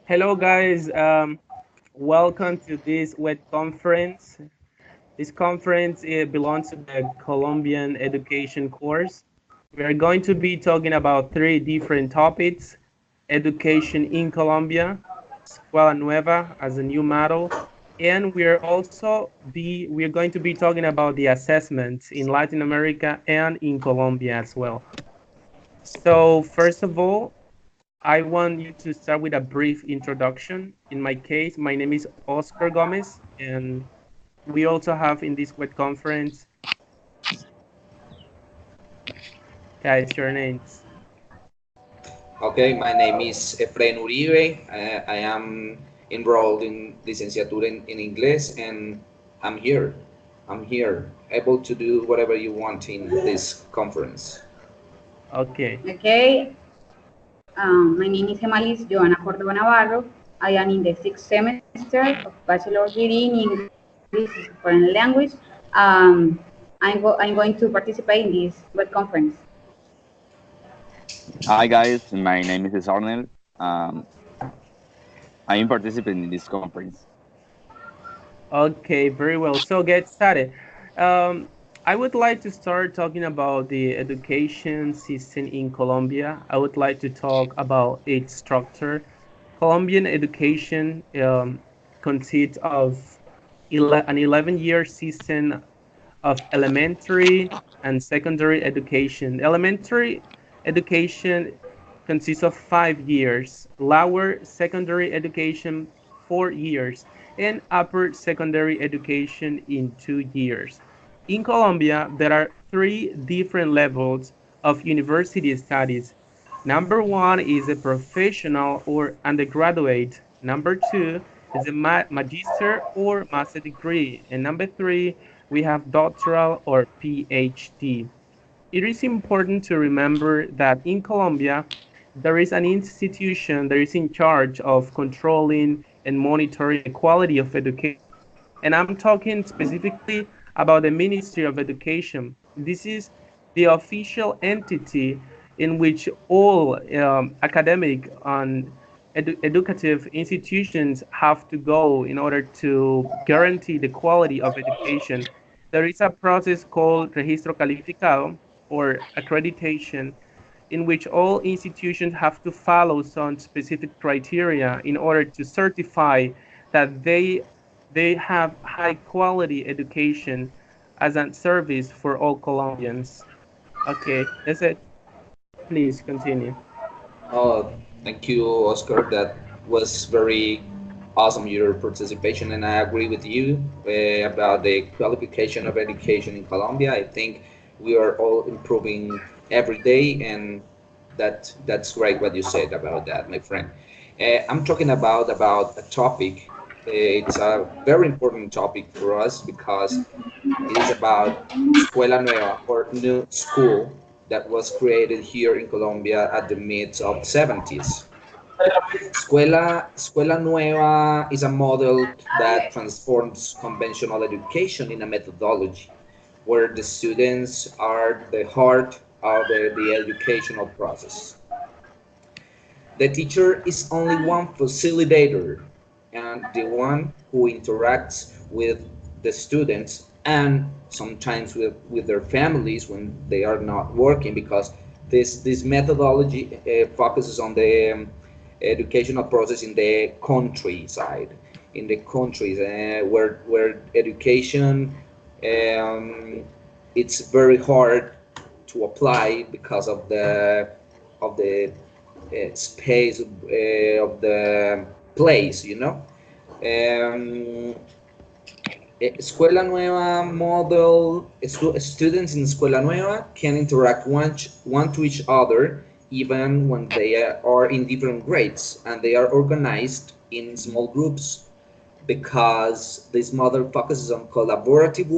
Hello, guys. Welcome to this web conference. This conference belongs to the Colombian Education course. We are going to be talking about three different topics: education in Colombia, Escuela Nueva as a new model, and we are going to be talking about the assessments in Latin America and in Colombia as well. So first of all, I want you to start with a brief introduction. In my case, my name is Oscar Gomez, and we also have in this web conference, guys, your names. Okay, my name is Efrain Uribe. I am enrolled in licenciatura in English, and I'm here. I'm here, able to do whatever you want in this conference. Okay. Okay, my name is Gemalis Joana Cordova Navarro. I am in the sixth semester of bachelor's degree in English as a foreign language. I'm going to participate in this web conference. Hi guys, my name is Arnel. Um, I am participating in this conference. Okay, very well. So get started. Um, I would like to start talking about the education system in Colombia. I would like to talk about its structure. Colombian education consists of an 11-year system of elementary and secondary education. Elementary education consists of 5 years, lower secondary education 4 years, and upper secondary education in 2 years. In Colombia, there are three different levels of university studies. Number one is a professional or undergraduate. Number two is a magister or master degree. And number three, we have doctoral or PhD. It is important to remember that in Colombia, there is an institution that is in charge of controlling and monitoring the quality of education. And I'm talking specifically about the Ministry of Education. This is the official entity in which all academic and educative institutions have to go in order to guarantee the quality of education. There is a process called registro calificado or accreditation in which all institutions have to follow some specific criteria in order to certify that they have high quality education as a service for all Colombians. Okay, that's it. Please continue. Oh, thank you, Oscar. That was very awesome, your participation, and I agree with you about the qualification of education in Colombia. I think we are all improving every day, and that's great what you said about that, my friend. I'm talking about a topic. It's a very important topic for us because it is about Escuela Nueva or new school that was created here in Colombia at the mid of 70s. Escuela Nueva is a model that transforms conventional education in a methodology where the students are the heart of the educational process. The teacher is only one facilitator and the one who interacts with the students and sometimes with their families when they are not working because this methodology focuses on the educational process in the countryside, in the countries where education um, it's very hard to apply because of the space of the place, you know. Um, Escuela Nueva model, students in Escuela Nueva can interact one to each other even when they are in different grades and they are organized in small groups because this model focuses on collaborative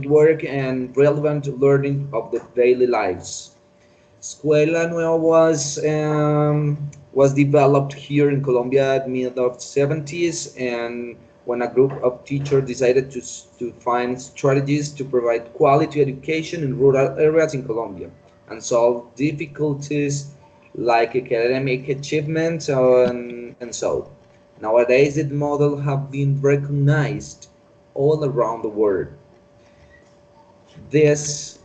work and relevant learning of the daily lives. Escuela Nueva was developed here in Colombia at mid of 70s and when a group of teachers decided to find strategies to provide quality education in rural areas in Colombia and solve difficulties like academic achievements and so. Nowadays, the model have been recognized all around the world. This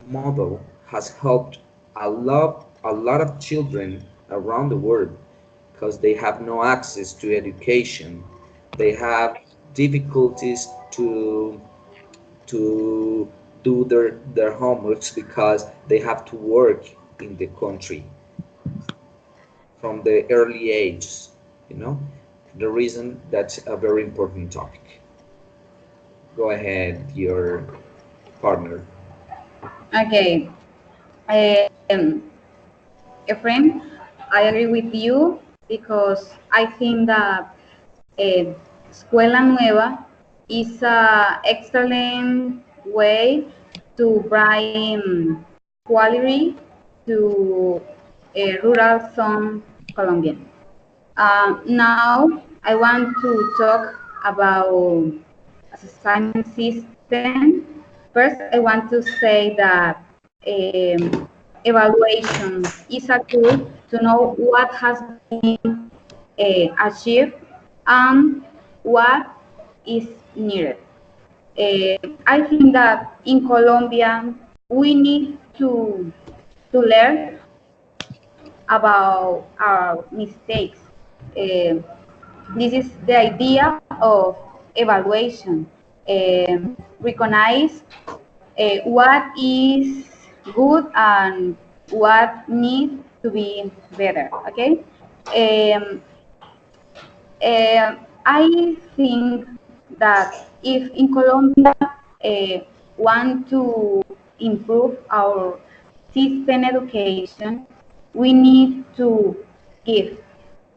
model has helped a lot of children around the world because they have no access to education. They have difficulties to do their homeworks because they have to work in the country from the early ages, you know. The reason that's a very important topic. Go ahead, your partner. Okay. Um, a friend, I agree with you because I think that Escuela Nueva is an excellent way to bring quality to rural zone Colombia. Now I want to talk about assignment system. First, I want to say that evaluation is a tool to know what has been achieved and what is needed. I think that in Colombia we need to learn about our mistakes. Uh, this is the idea of evaluation. Recognize what is good and what needs to be better. Okay. Um, I think that if in Colombia want to improve our system education, we need to give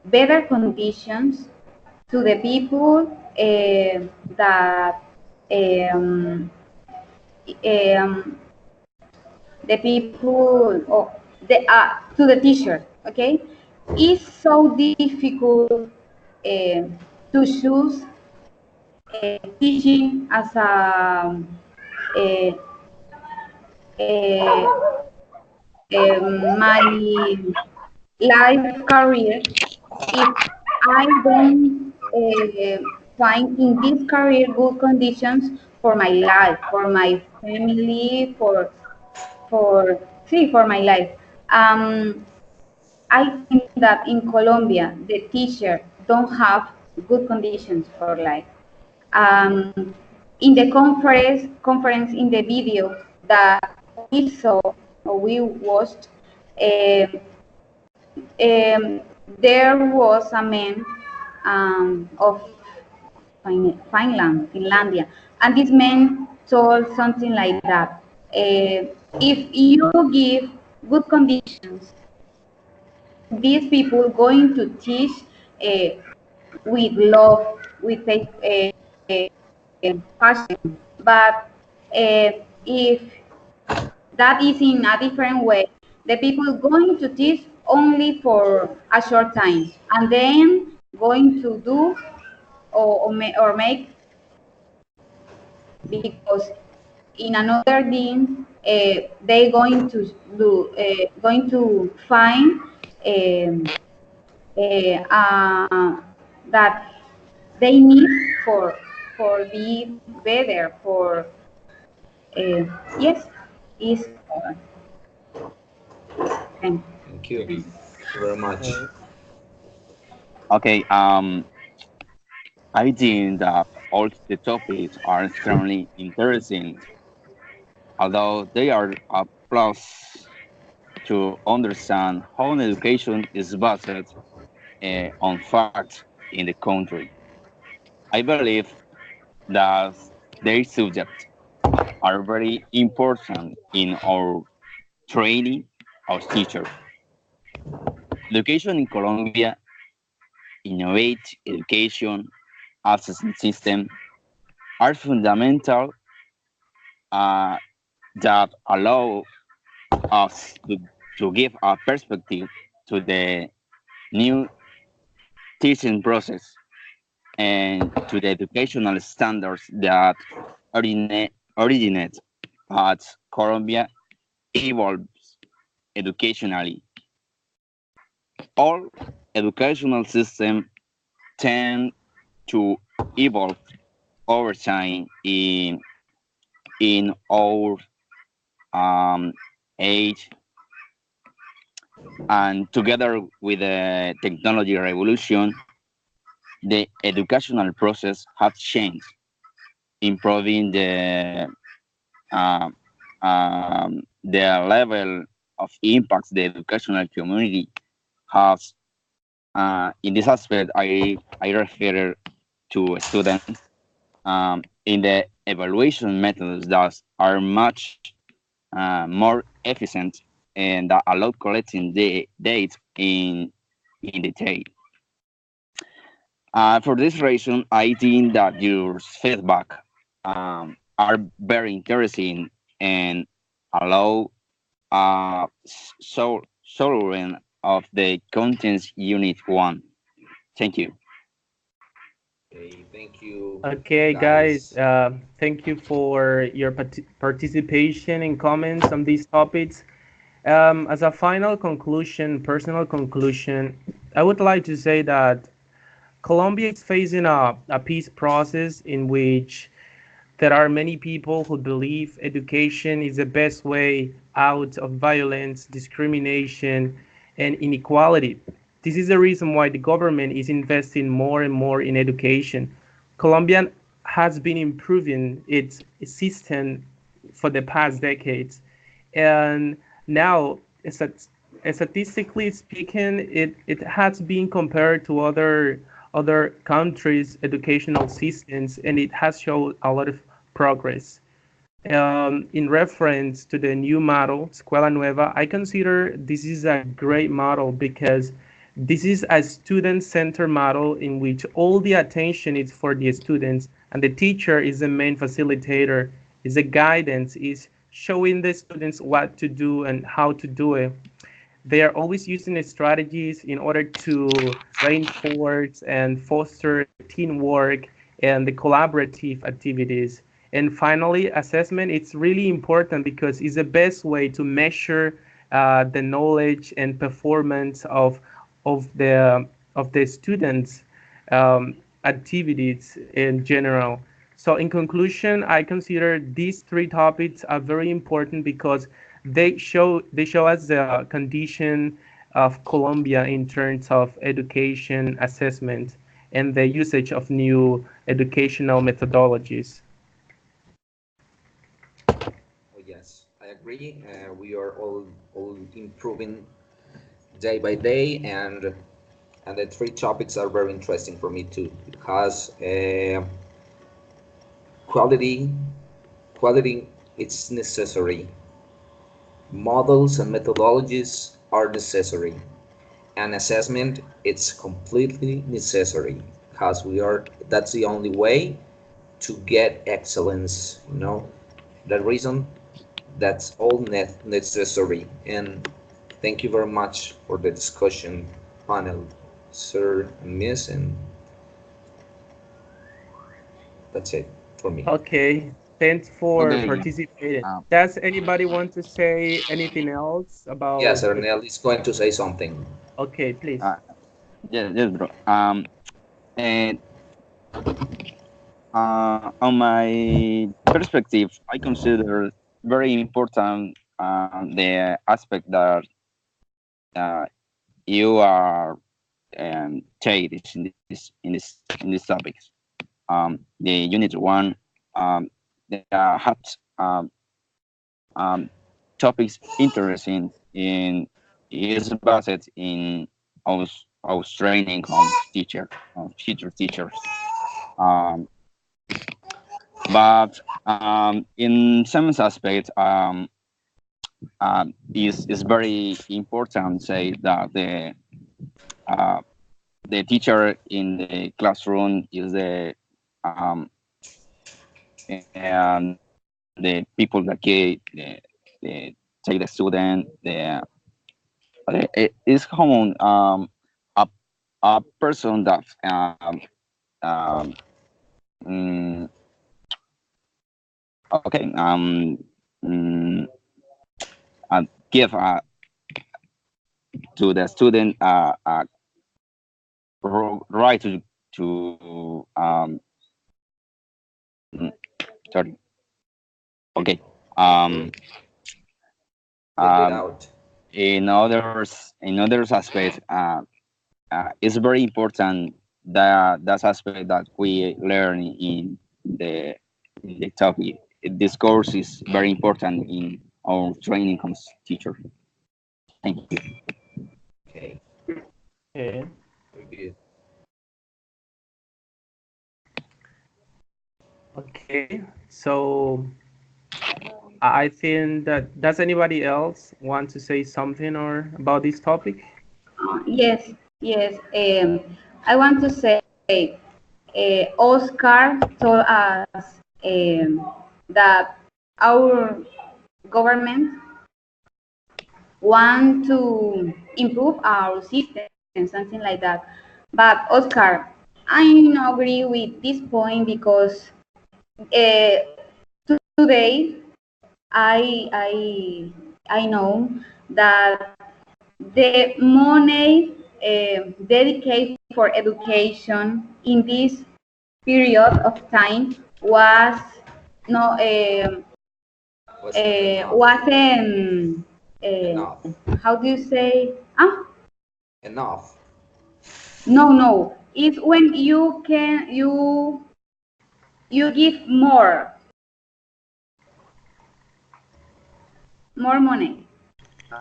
better conditions to the people that um, um, the people or to the teacher. Okay, it's so difficult to choose teaching as a, my life career if I don't find in this career good conditions for my life, for my family, for see for my life. Um, I think that in Colombia the teacher don't have good conditions for life. In the conference in the video that we saw or we watched, um, there was a man of Finlandia, and this man told something like that. If you give good conditions, these people going to teach uh, with love, with passion. But if that is in a different way, the people going to teach only for a short time, and then going to do or make because in another दिन they going to do going to find um, that they need for be better for yes is thank Thank you very much. Okay. Okay, I think that all the topics are extremely interesting, although they are a plus to understand how an education is based on facts in the country. I believe that their subjects are very important in our training as teachers. Education in Colombia, innovate education, assessment system are fundamental uh, that allow us to give a perspective to the new teaching process and to the educational standards that originate at Colombia evolves educationally. All educational systems tend to evolve over time in our um, age, and together with the technology revolution, the educational process has changed, improving uh, the level of impacts the educational community has. In this aspect, I refer to students in the evaluation methods that are much more efficient and that allow collecting the data in detail. For this reason, I think that your feedback are very interesting and allow soldering of the contents unit one. Thank you. Okay, thank you, Okay, guys, guys. thank you for your participation and comments on these topics. As a final conclusion, personal conclusion, I would like to say that Colombia is facing a peace process in which there are many people who believe education is the best way out of violence, discrimination, and inequality. This is the reason why the government is investing more and more in education. Colombia has been improving its system for the past decades, and now statistically speaking, it has been compared to other countries' educational systems, and it has shown a lot of progress. In reference to the new model, Escuela Nueva, I consider this is a great model because this is a student-centered model in which all the attention is for the students and the teacher is the main facilitator, is the guidance, is showing the students what to do and how to do it. They are always using strategies in order to reinforce and foster teamwork and the collaborative activities. And finally, assessment, it's really important because it's the best way to measure the knowledge and performance of the students' activities in general. So in conclusion, I consider these three topics are very important because they show us the condition of Colombia in terms of education assessment and the usage of new educational methodologies. Oh, yes, I agree. We are all improving day by day, and the three topics are very interesting for me too because quality quality it's necessary. Models and methodologies are necessary, and assessment it's completely necessary because we are that's the only way to get excellence. The reason that's all necessary. And thank you very much for the discussion panel, sir and miss, and that's it for me. Okay, thanks for Okay. participating. Uh, Does anybody want to say anything else Yes, about the... Ernel is going to say something. Okay, please. uh, yes, yes, bro. And on my perspective, I consider very important the aspect that uh, you are changed in this topics. The unit one, they had um, um, topics interesting in is based in our training on future teachers. Um, but in some aspects, is very important. Say that uh, the teacher in the classroom is um, and the people that the take the student. It is common a, a person that um, mm, okay mm, give to the student right to mm, sorry, okay, um Figure it um out. in others aspects, it's very important that aspect that we learn in the topic. This course is very important in our training as teacher. Thank you. Okay, Okay. very good. Okay. So I think that does anybody else want to say something or about this topic? Yes, yes. I want to say Oscar told us that our government want to improve our system, something like that. But Oscar, I don't agree with this point because today I know that the money dedicated for education in this period of time was no Wasn't enough. wasn't Enough. how do you say Enough. no, it's when you give more money.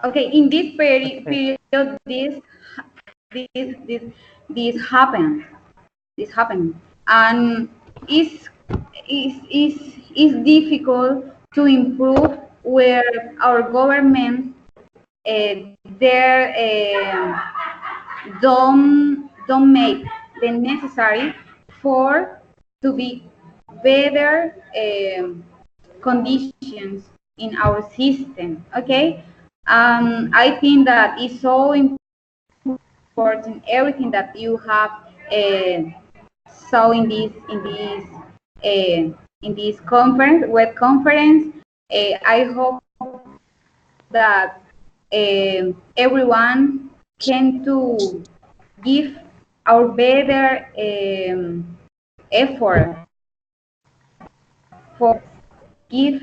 Okay, in this Okay. period this this happened. This happened, and it's is is difficult to improve where our government there don't make the necessary for to be better conditions in our system. Okay, I think that it's so important everything that you have saw in this conference, web conference. I hope that everyone can to give our better effort for give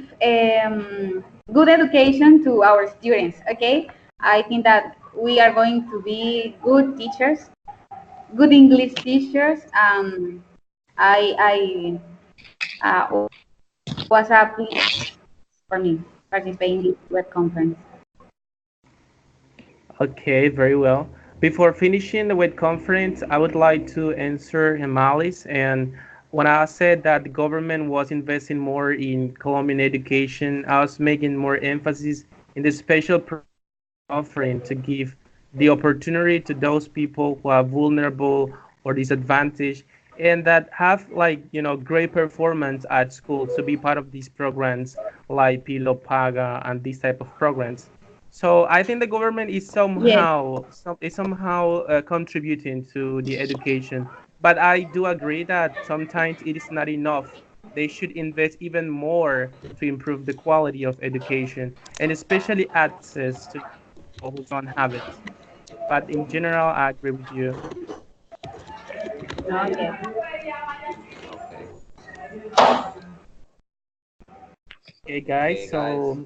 good education to our students. Okay, I think that we are going to be good teachers, good English teachers. I was a pleasure for me participating in this web conference. Okay, very well. Before finishing the WIT conference, I would like to answer Hemalis. And when I said that the government was investing more in Colombian education, I was making more emphasis in the special programs they are offering to give the opportunity to those people who are vulnerable or disadvantaged and that have great performance at school to be part of these programs like Pilo Paga and these type of programs. So I think the government is Yes, somehow contributing to the education, but I do agree that sometimes it is not enough. They should invest even more to improve the quality of education and especially access to young people who don't have it. But in general, I agree with you. okay. Okay. Okay, guys. Okay, guys. So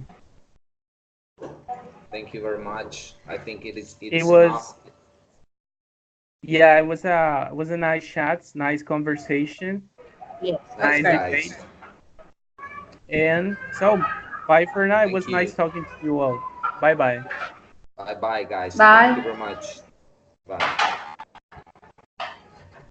Thank you very much. I think it it's enough. was yeah, it was a nice chat, nice conversation, Yes, Nice nice Oscar. guys. debate. And so, bye for now. It Thank was you. nice talking to you all. Bye bye. Bye bye, guys. Thank you Bye. very much. Bye.